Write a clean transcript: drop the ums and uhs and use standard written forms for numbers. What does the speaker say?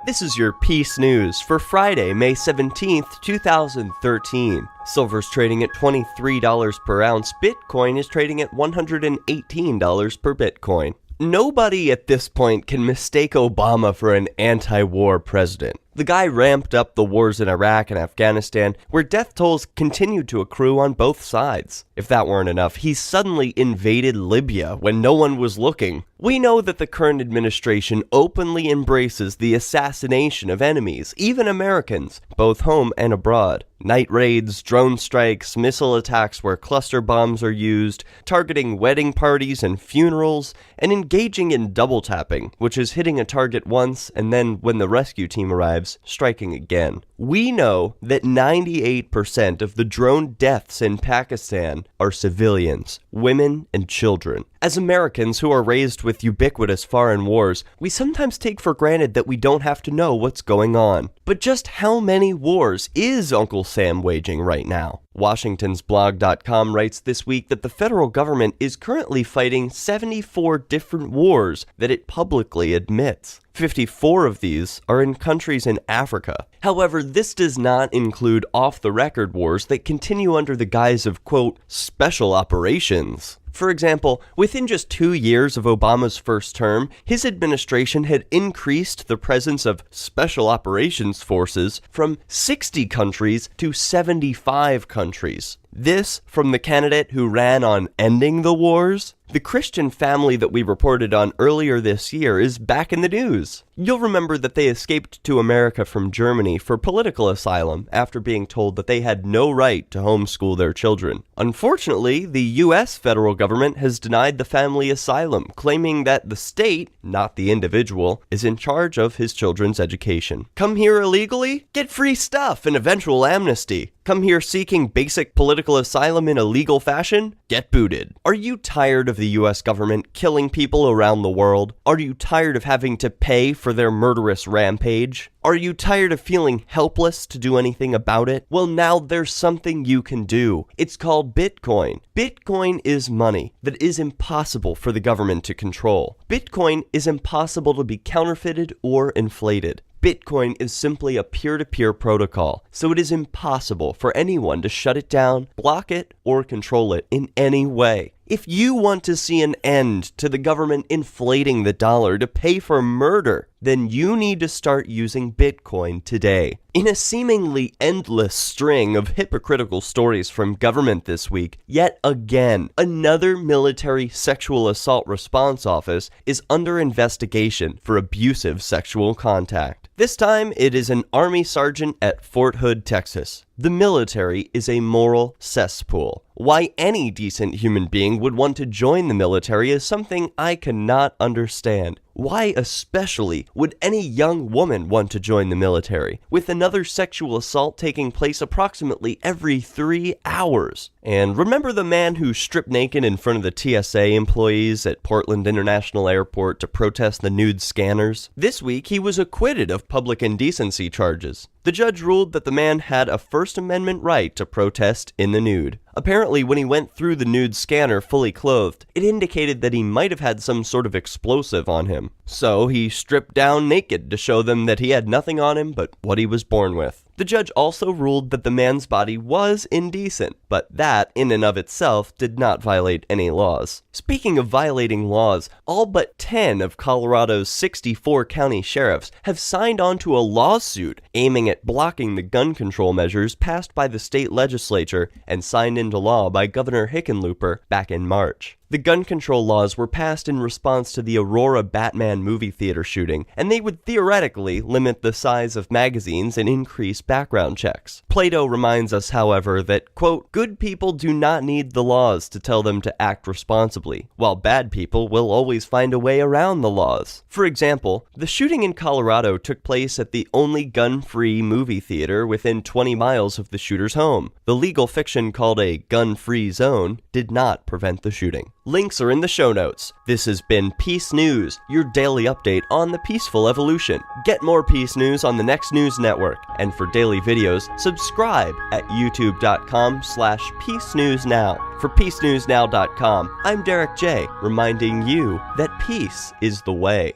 This is your Peace News for Friday, May 17th, 2013. Silver's trading at $23 per ounce. Bitcoin is trading at $118 per Bitcoin. Nobody at this point can mistake Obama for an anti-war president. The guy ramped up the wars in Iraq and Afghanistan, where death tolls continued to accrue on both sides. If that weren't enough, he suddenly invaded Libya when no one was looking. We know that the current administration openly embraces the assassination of enemies, even Americans, both home and abroad. Night raids, drone strikes, missile attacks where cluster bombs are used, targeting wedding parties and funerals, and engaging in double tapping, which is hitting a target once and then, when the rescue team arrives, striking again. We know that 98% of the drone deaths in Pakistan are civilians, women and children. As Americans who are raised with ubiquitous foreign wars, we sometimes take for granted that we don't have to know what's going on. But just how many wars is Uncle Sam waging right now? WashingtonsBlog.com writes this week that the federal government is currently fighting 74 different wars that it publicly admits. 54 of these are in countries in Africa. However, this does not include off-the-record wars that continue under the guise of, quote, special operations. For example, within just 2 years of Obama's first term, his administration had increased the presence of special operations forces from 60 countries to 75 countries. This from the candidate who ran on ending the wars? The Christian family that we reported on earlier this year is back in the news. You'll remember that they escaped to America from Germany for political asylum after being told that they had no right to homeschool their children. Unfortunately, the U.S. federal government has denied the family asylum, claiming that the state, not the individual, is in charge of his children's education. Come here illegally? Get free stuff and eventual amnesty. Come here seeking basic political asylum in a legal fashion? Get booted. Are you tired of the U.S. government killing people around the world? Are you tired of having to pay for their murderous rampage? Are you tired of feeling helpless to do anything about it? Well, now there's something you can do. It's called Bitcoin. Bitcoin is money that is impossible for the government to control. Bitcoin is impossible to be counterfeited or inflated. Bitcoin is simply a peer-to-peer protocol, so it is impossible for anyone to shut it down, block it, or control it in any way. If you want to see an end to the government inflating the dollar to pay for murder, then you need to start using Bitcoin today. In a seemingly endless string of hypocritical stories from government this week, yet again, another military sexual assault response office is under investigation for abusive sexual contact. This time, it is an Army sergeant at Fort Hood, Texas. The military is a moral cesspool. Why any decent human being would want to join the military is something I cannot understand. Why especially would any young woman want to join the military, with another sexual assault taking place approximately every 3 hours? And remember the man who stripped naked in front of the TSA employees at Portland International Airport to protest the nude scanners? This week, he was acquitted of public indecency charges. The judge ruled that the man had a First Amendment right to protest in the nude. Apparently, when he went through the nude scanner fully clothed, it indicated that he might have had some sort of explosive on him. So he stripped down naked to show them that he had nothing on him but what he was born with. The judge also ruled that the man's body was indecent, but that, in and of itself, did not violate any laws. Speaking of violating laws, all but 10 of Colorado's 64 county sheriffs have signed on to a lawsuit aiming at blocking the gun control measures passed by the state legislature and signed into law by Governor Hickenlooper back in March. The gun control laws were passed in response to the Aurora Batman movie theater shooting, and they would theoretically limit the size of magazines and increase background checks. Plato reminds us, however, that, quote, good people do not need the laws to tell them to act responsibly, while bad people will always find a way around the laws. For example, the shooting in Colorado took place at the only gun-free movie theater within 20 miles of the shooter's home. The legal fiction called a gun-free zone did not prevent the shooting. Links are in the show notes. This has been Peace News, your daily update on the peaceful evolution. Get more Peace News on the Next News Network, and for daily videos, subscribe at youtube.com/peacenewsnow. For peacenewsnow.com, I'm Derek J, reminding you that peace is the way.